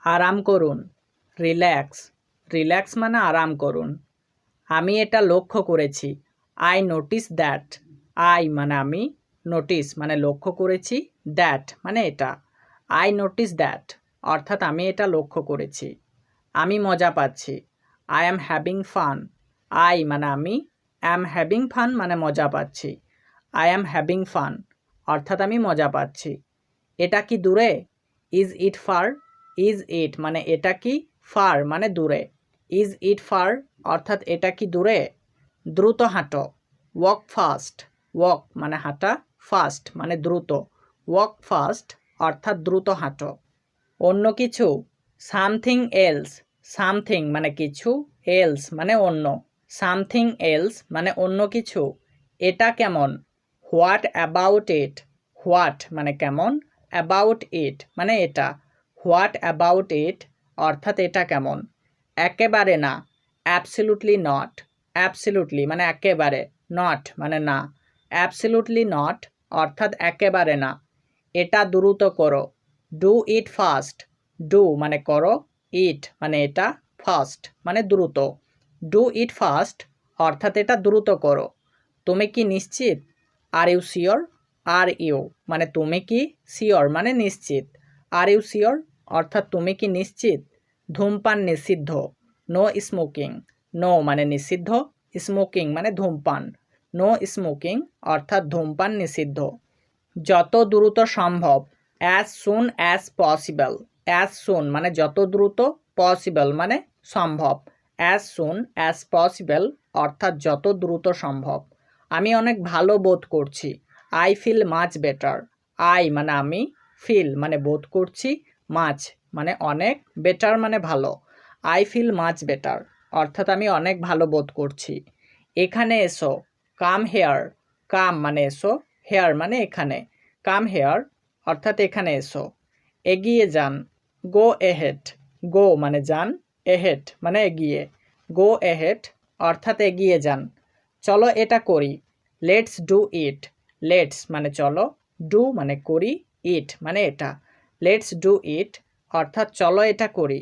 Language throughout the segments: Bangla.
আরাম করুন, রিল্যাক্স। রিল্যাক্স মানে আরাম করুন। আমি এটা লক্ষ্য করেছি, আই নোটিস দ্যাট। আই মানে আমি, নোটিস মানে লক্ষ্য করেছি, দ্যাট মানে এটা। আই নোটিস দ্যাট অর্থাৎ আমি এটা লক্ষ্য করেছি। আমি মজা পাচ্ছি, I am having fun. I মানে আমি, অ্যাম হ্যাভিং ফান মানে মজা পাচ্ছি। আই অ্যাম হ্যাভিং ফান অর্থাৎ আমি মজা পাচ্ছি। এটা কি দূরে? Is it fur. Is it মানে এটা কি, ফার মানে দূরে। ইজ ইট ফার অর্থাৎ এটা কি দূরে? দ্রুত হাঁটো, ওয়াক ফাস্ট। ওয়াক মানে হাঁটা, ফাস্ট মানে দ্রুত। ওয়াক ফাস্ট অর্থাৎ দ্রুত হাঁটো। অন্য কিছু, সামথিং এলস। সামথিং মানে কিছু, এলস মানে অন্য। সামথিং এলস মানে অন্য কিছু। এটা কেমন? What about it. হোয়াট মানে কেমন, অ্যাবাউট ইট মানে এটা। হোয়াট অ্যাবাউট ইট অর্থাৎ এটা কেমন। একেবারে না, অ্যাবসলিউটলি নট। অ্যাবসলিউটলি মানে একেবারে, নট মানে না। অ্যাবসলিউটলি নট অর্থাৎ একেবারে না। এটা দ্রুত করো, ডু ইট ফাস্ট। ডু মানে করো, ইট মানে এটা, ফাস্ট মানে দ্রুত। ডু ইট ফাস্ট অর্থাৎ এটা দ্রুত করো। তুমি কি নিশ্চিত? Are you sure. Are you মানে তুমি কি, শিওর মানে নিশ্চিত। আর ইউ শিওর অর্থাৎ তুমি কি নিশ্চিত? ধূমপান নিষিদ্ধ, নো স্মোকিং। নো মানে নিষিদ্ধ, স্মোকিং মানে ধূমপান। নো স্মোকিং অর্থাৎ ধূমপান নিষিদ্ধ। যত দ্রুত সম্ভব, as soon as possible. As soon মানে যত দ্রুত, পসিবল মানে সম্ভব। অ্যাজ সুন অ্যাজ পসিবল অর্থাৎ যত দ্রুত সম্ভব। আমি অনেক ভালো বোধ করছি, I feel much better. I মানে আমি, ফিল মানে বোধ করছি, মাচ মানে অনেক, বেটার মানে ভালো। আই ফিল মাচ বেটার অর্থাৎ আমি অনেক ভালো বোধ করছি। এখানে এসো, কাম হেয়ার। কাম মানে এসো, হেয়ার মানে এখানে। কাম হেয়ার অর্থাৎ এখানে এসো। এগিয়ে যান, গো এহেড। গো মানে যান, এহেড মানে এগিয়ে। গো এহেড অর্থাৎ এগিয়ে যান। চলো এটা করি, লেটস ডু ইট। লেটস মানে চলো, ডু মানে করি, ইট মানে এটা। লেটস ডু ইট অর্থাৎ চলো এটা করি।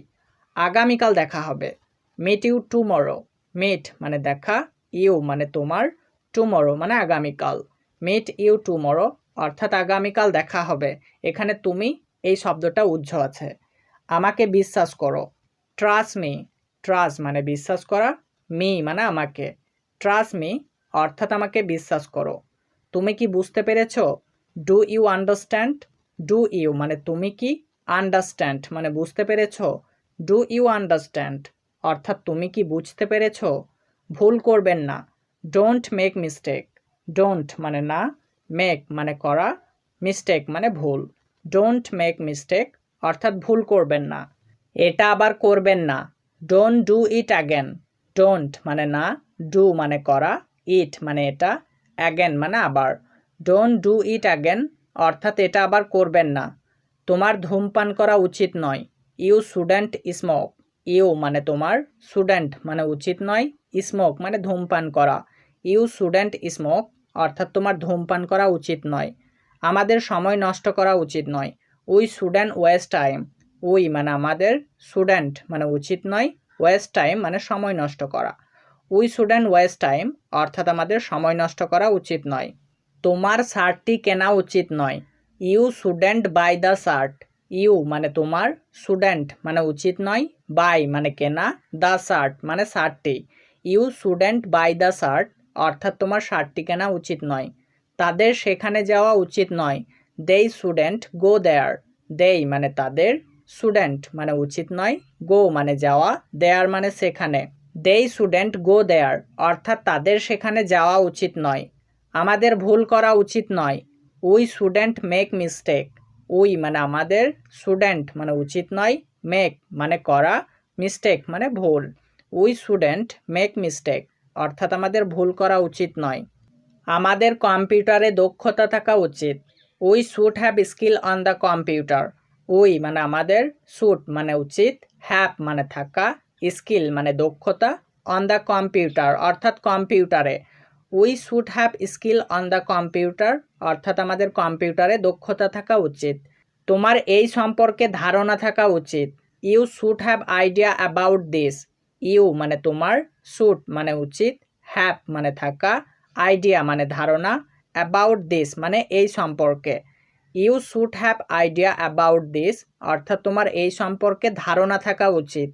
আগামীকাল দেখা হবে, মিট ইউ টুমরো। মিট মানে দেখা, ইউ মানে তোমার, টুমরো মানে আগামীকাল। মিট ইউ টুমরো অর্থাৎ আগামীকাল দেখা হবে। এখানে তুমি এই শব্দটা উজ্জ আছে। আমাকে বিশ্বাস করো, ট্রাস্ট মি। ট্রাস্ট মানে বিশ্বাস করা, মি মানে আমাকে। ট্রাস্ট মি অর্থাৎ আমাকে বিশ্বাস করো। তুমি কি বুঝতে পেরেছ? Do you understand. Do you মানে তুমি কি, আন্ডারস্ট্যান্ড মানে বুঝতে পেরেছ। ডু ইউ আন্ডারস্ট্যান্ড অর্থাৎ তুমি কি বুঝতে পেরেছ। ভুল করবেন না, ডোন্ট মেক মিস্টেক। ডোন্ট মানে না, মেক মানে করা, মিস্টেক মানে ভুল। ডোন্ট মেক মিস্টেক অর্থাৎ ভুল করবেন না। এটা আবার করবেন না, don't do it again. Don't মানে না, ডু মানে করা, ইট মানে এটা, অ্যাগেন মানে আবার। ডোন্ট ডু ইট অ্যাগেন অর্থাৎ এটা আবার করবেন না। তোমার ধূমপান করা উচিত নয়, ইউ শুডেন্ট স্মোক। ইউ মানে তোমার, শুডেন্ট মানে উচিত নয়, স্মোক মানে ধূমপান করা। ইউ শুডেন্ট স্মোক অর্থাৎ তোমার ধূমপান করা উচিত নয়। আমাদের সময় নষ্ট করা উচিত নয়, we shouldn't waste time. We মানে আমাদের, শুডেন্ট মানে উচিত নয়, ওয়েস্ট টাইম মানে সময় নষ্ট করা। উই শুডেন্ট ওয়েস্ট টাইম অর্থাৎ আমাদের সময় নষ্ট করা উচিত নয়। তোমার শার্টটি কেনা উচিত নয়, you shouldn't buy the shirt. You মানে তোমার, শুডেন্ট মানে উচিত নয়, বাই মানে কেনা, দ্য শার্ট মানে শার্টটি। You shouldn't buy the shirt অর্থাৎ তোমার শার্টটি কেনা উচিত নয়। তাদের সেখানে যাওয়া উচিত নয়, দেই শুডেন্ট গো দেয়ার। দেই মানে তাদের, শুডেন্ট মানে উচিত নয়, গো মানে যাওয়া, দেয়ার মানে সেখানে। দেই শুডেন্ট গো দেয়ার অর্থাৎ তাদের সেখানে যাওয়া উচিত নয়। আমাদের ভুল করা উচিত নয়, we shouldn't make mistake. We মানে আমাদের, শুডেন্ট মানে উচিত নয়, মেক মানে করা, মিস্টেক মানে ভুল। উই শুডেন্ট মেক মিস্টেক অর্থাৎ আমাদের ভুল করা উচিত নয়। আমাদের কম্পিউটারে দক্ষতা থাকা উচিত, we should have skill on the computer. We মানে আমাদের, শুড মানে উচিত, হ্যাভ মানে থাকা, স্কিল মানে দক্ষতা, অন দ্য কম্পিউটার অর্থাৎ কম্পিউটারে। We should have skill on the computer অর্থাৎ আমাদের কম্পিউটারে দক্ষতা থাকা উচিত। তোমার এই সম্পর্কে ধারণা থাকা উচিত, you should have idea about this. You মানে তোমার, শুড মানে উচিত, হ্যাভ মানে থাকা, আইডিয়া মানে ধারণা, অ্যাবাউট দিস মানে এই সম্পর্কে। You should have idea about this অর্থাৎ তোমার এই সম্পর্কে ধারণা থাকা উচিত।